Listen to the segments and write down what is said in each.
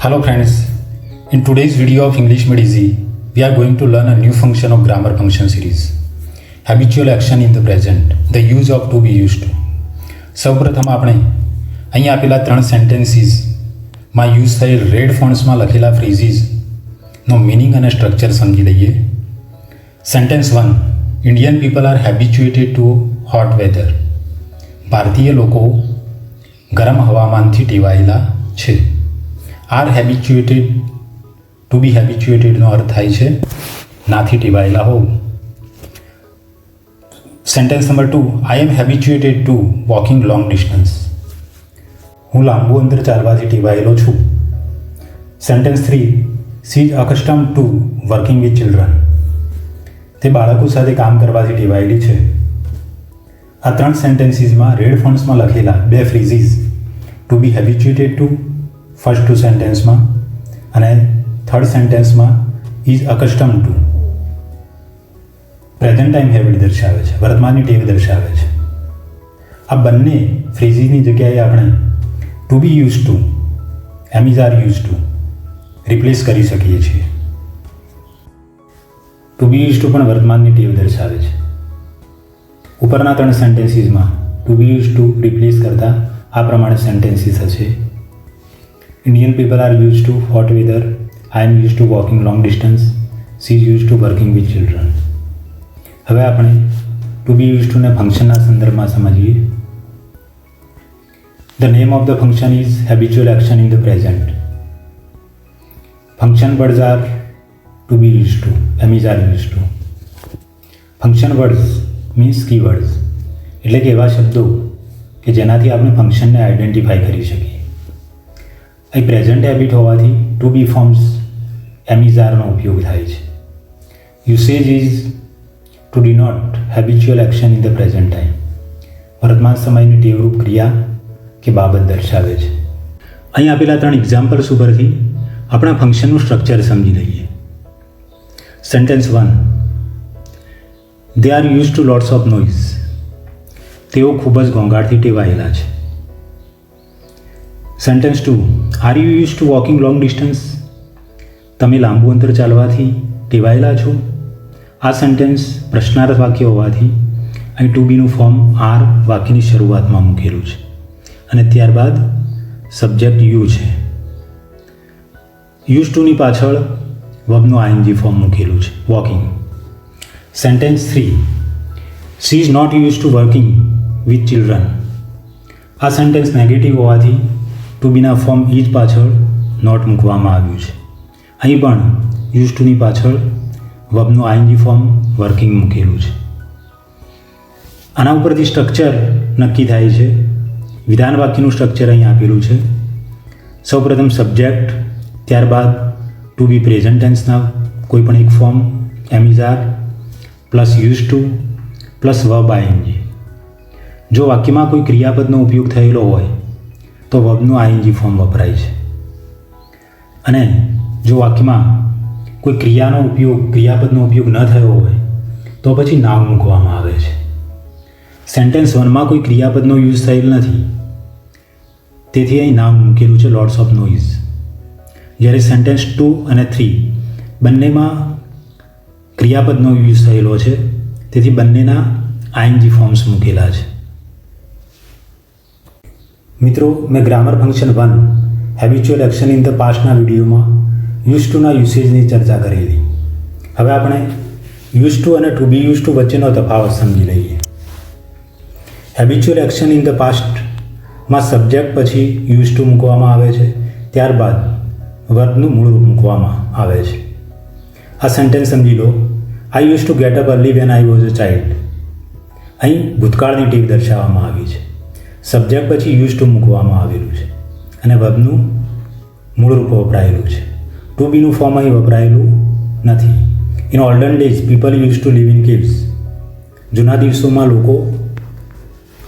Hello friends, in today's video of English Made Easy, we are going to learn a new function of grammar function series. Habitual action in the present, the use of to be used to. સૌપ્રથમ આપણે અહીં આપેલા 3 સેન્ટેન્સીસમાં use થયેલ red ફોન્ટ્સમાં લખેલા ફ્રેઝીસનો meaning અને structure સમજી લઈએ. Sentence 1, Indian people are habituated to hot weather. ભારતીય લોકો ગરમ હવામાનથી ટેવાયેલા છે. આર હેબિચ્યુએટેડ, ટુ બી હેબિચ્યુએટેડનો અર્થ થાય છે નાથી ટેવાયેલા હોવું. Sentence number 2, I am habituated to walking long distance. હું લાંબુ અંતર ચાલવાથી ટેવાયેલો છું. Sentence 3, she is accustomed to working with children. તે બાળકો સાથે કામ કરવાથી ટેવાયેલી છે. આ 3 સેન્ટેન્સીસમાં રેડ ફોન્ટ્સમાં લખેલા 2 phrases to be habituated to first 2 સેન્ટેન્સમાં અને થર્ડ સેન્ટેન્સમાં is accustomed to present time habit દર્શાવે છે, વર્તમાનની ટેવ દર્શાવે છે. આ બંને ફ્રેઝીસની જગ્યાએ આપણે to be use to, am is are use to replace કરી શકીએ છીએ. ટુ બી યુઝ ટુ પણ વર્તમાનની ટેવ દર્શાવે છે. ઉપરના 3 સેન્ટેન્સીસમાં to be use to replace કરતાં આ પ્રમાણે સેન્ટેન્સીસ હશે. Indian people are use to hot weather, I am used to walking long distance, she is used to working with children. હવે આપણે ટુ બી યુઝ ટુને ફંક્શનના સંદર્ભમાં સમજીએ. The name of the function is habitual action in the present. Function words are to be use to, am is are use to. Function words means keywords, એટલે કે એવા શબ્દો કે જેનાથી આપણે ફંક્શનને આઈડેન્ટિફાઈ કરી શકીએ. અહીં પ્રેઝન્ટ હેબિટ હોવાથી to be forms am is આરનો ઉપયોગ થાય છે. Usage is to denote habitual action in the present time. વર્તમાન સમયની ટેવરૂપ ક્રિયા કે બાબત દર્શાવે છે. અહીં આપેલા 3 એક્ઝામ્પલ્સ ઉપરથી આપણા ફંક્શનનું સ્ટ્રક્ચર સમજી લઈએ. Sentence 1, they are use to lots of noise. તેઓ ખૂબ જ ઘોંઘાટથી ટેવાયેલા છે. Sentence 2, are you use to walking long distance. તમે લાંબુ અંતર ચાલવાથી ટેવાયેલા છો. આ સેન્ટેન્સ પ્રશ્નાર્થ વાક્ય હોવાથી અહીં ટુ બીનું ફોર્મ આર વાક્યની શરૂઆતમાં મૂકેલું છે અને ત્યારબાદ સબ્જેક્ટ યુ છે. યુઝ ટુની પાછળ વર્બનું આઈએનજી ફોર્મ મૂકેલું છે, walking. Sentence 3, she is not use to working with children. આ સેન્ટેન્સ નેગેટિવ હોવાથી ટુ બીના ફોર્મ ઇઝ પાછળ નોટ મૂકવામાં આવ્યું છે. અહીં પણ યુઝ ટુની પાછળ વર્બનું આઈએનજી ફોર્મ વર્કિંગ મૂકેલું છે. આના ઉપરથી સ્ટ્રક્ચર નક્કી થાય છે. વિધાન વાક્યનું સ્ટ્રક્ચર અહીં આપેલું છે. સૌપ્રથમ સબ્જેક્ટ, ત્યારબાદ ટુ બી પ્રેઝન્ટ ટેન્સના કોઈ પણ એક form am is are plus use to plus verb ING. જો વાક્યમાં કોઈ ક્રિયાપદનો ઉપયોગ થયેલો હોય તો વર્બનું આઈએનજી ફોર્મ વપરાય છે અને જો વાક્યમાં કોઈ ક્રિયાપદનો ઉપયોગ ન થયો હોય તો પછી નાઉન મૂકવામાં આવે છે. સેન્ટેન્સ 1માં કોઈ ક્રિયાપદનો યુઝ થયેલ નથી, તેથી અહીં નાઉન મૂકેલું છે, લોટ્સ ઓફ નોઇઝ. જ્યારે સેન્ટેન્સ 2 અને 3 બંનેમાં ક્રિયાપદનો યુઝ થયેલો છે, તેથી બંનેના આઈએનજી ફોર્મ્સ મૂકેલા છે. મિત્રો, મેં grammar function 1 habitual action in the પાસ્ટના વિડીયોમાં યુઝ ટુના યુસેજની ચર્ચા કરેલી. હવે આપણે used to and to be use to વચ્ચેનો તફાવત સમજી લઈએ. હેબિચ્યુઅલ એક્શન ઇન ધ પાસ્ટમાં સબ્જેક્ટ પછી યુઝ ટુ મૂકવામાં આવે છે, ત્યારબાદ વર્બનું મૂળ રૂપ મૂકવામાં આવે છે. આ સેન્ટેન્સ સમજી લો. I used to get up early when I was a child. અહીં ભૂતકાળની ટેવ દર્શાવવામાં આવી છે. સબ્જેક્ટ પછી યુઝ ટુ મૂકવામાં આવેલું છે અને વર્બનું મૂળ રૂપ વપરાયેલું છે. ટુ બીનું ફોર્મ અહીં વપરાયેલું નથી. In olden days people used to live in caves. જૂના દિવસોમાં લોકો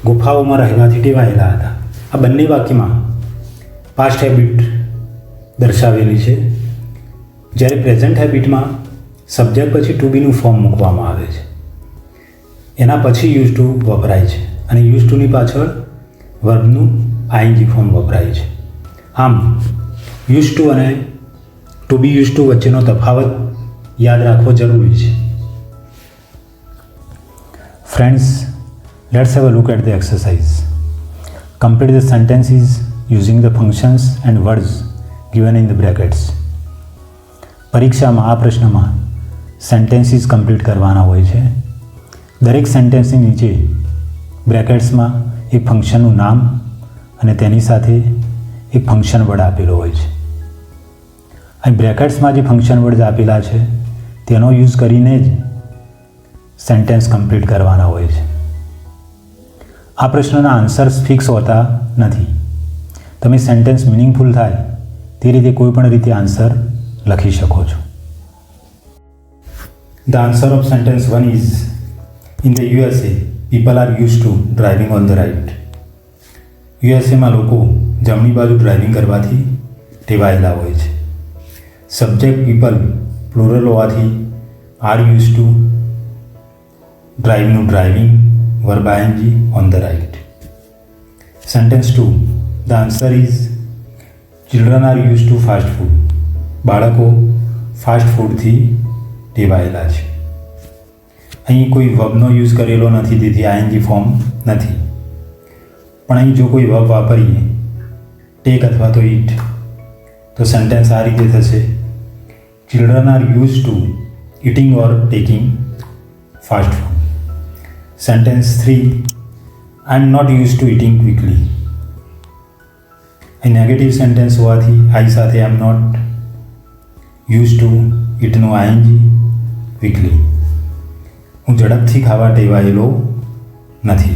ગુફાઓમાં રહેવાથી ટેવાયેલા હતા. આ બંને વાક્યમાં પાસ્ટ હેબિટ દર્શાવેલી છે, જ્યારે પ્રેઝન્ટ હેબિટમાં સબ્જેક્ટ પછી ટુ બીનું ફોર્મ મૂકવામાં આવે છે. એના પછી યુઝ ટુ વપરાય છે અને યુઝ ટુની પાછળ વર્બનું આઈએનજી ફોર્મ વપરાય છે. આમ use to and to be use to વચ્ચેનો તફાવત યાદ રાખવો જરૂરી છે. Friends, let's have a look at the exercise. Complete the sentences using the functions and words given in the brackets. પરીક્ષામાં આ પ્રશ્નમાં સેન્ટેન્સીસ કમ્પ્લીટ કરવાના હોય છે. દરેક સેન્ટેન્સની નીચે બ્રેકેટ્સમાં એક ફંક્શનનું નામ અને તેની સાથે એક ફંક્શન વર્ડ આપેલો હોય છે. અહીં બ્રેકેટ્સમાં જે ફંક્શન વર્ડ આપેલા છે તેનો યુઝ કરીને જ સેન્ટેન્સ કમ્પ્લીટ કરવાના હોય છે. આ પ્રશ્નના આન્સર્સ ફિક્સ હોતા નથી. તમે સેન્ટેન્સ મિનિંગફુલ થાય તે રીતે કોઈ પણ રીતે આન્સર લખી શકો છો. The answer of sentence 1 is, in the USA, people are used to driving on the right. યુએસએમાં લોકો જમણી બાજુ ડ્રાઇવિંગ કરવાથી ટેવાયેલા હોય છે. સબ્જેક્ટ પીપલ પ્લુરલ હોવાથી આર યુઝ ટુ ડ્રાઇવનું driving verb ing on the right. Sentence 2. The answer is, children are used to fast food. બાળકો ફાસ્ટ ફૂડથી ટેવાયેલા છે. અહીં કોઈ વર્બનો યુઝ કરેલો નથી, તેથી આઈએનજી ફોર્મ નથી. પણ અહીં જો કોઈ વર્બ વાપરીએ, ટેક અથવા તો ઈટ, તો સેન્ટેન્સ આ રીતે થશે: children are use to eating or taking fast food. Sentence 3. I am not used to eating quickly. A negative sentence હોવાથી I સાથે I am not used to ઇટનું ing quickly. હું ઝડપથી ખાવા ટેવાયેલો નથી.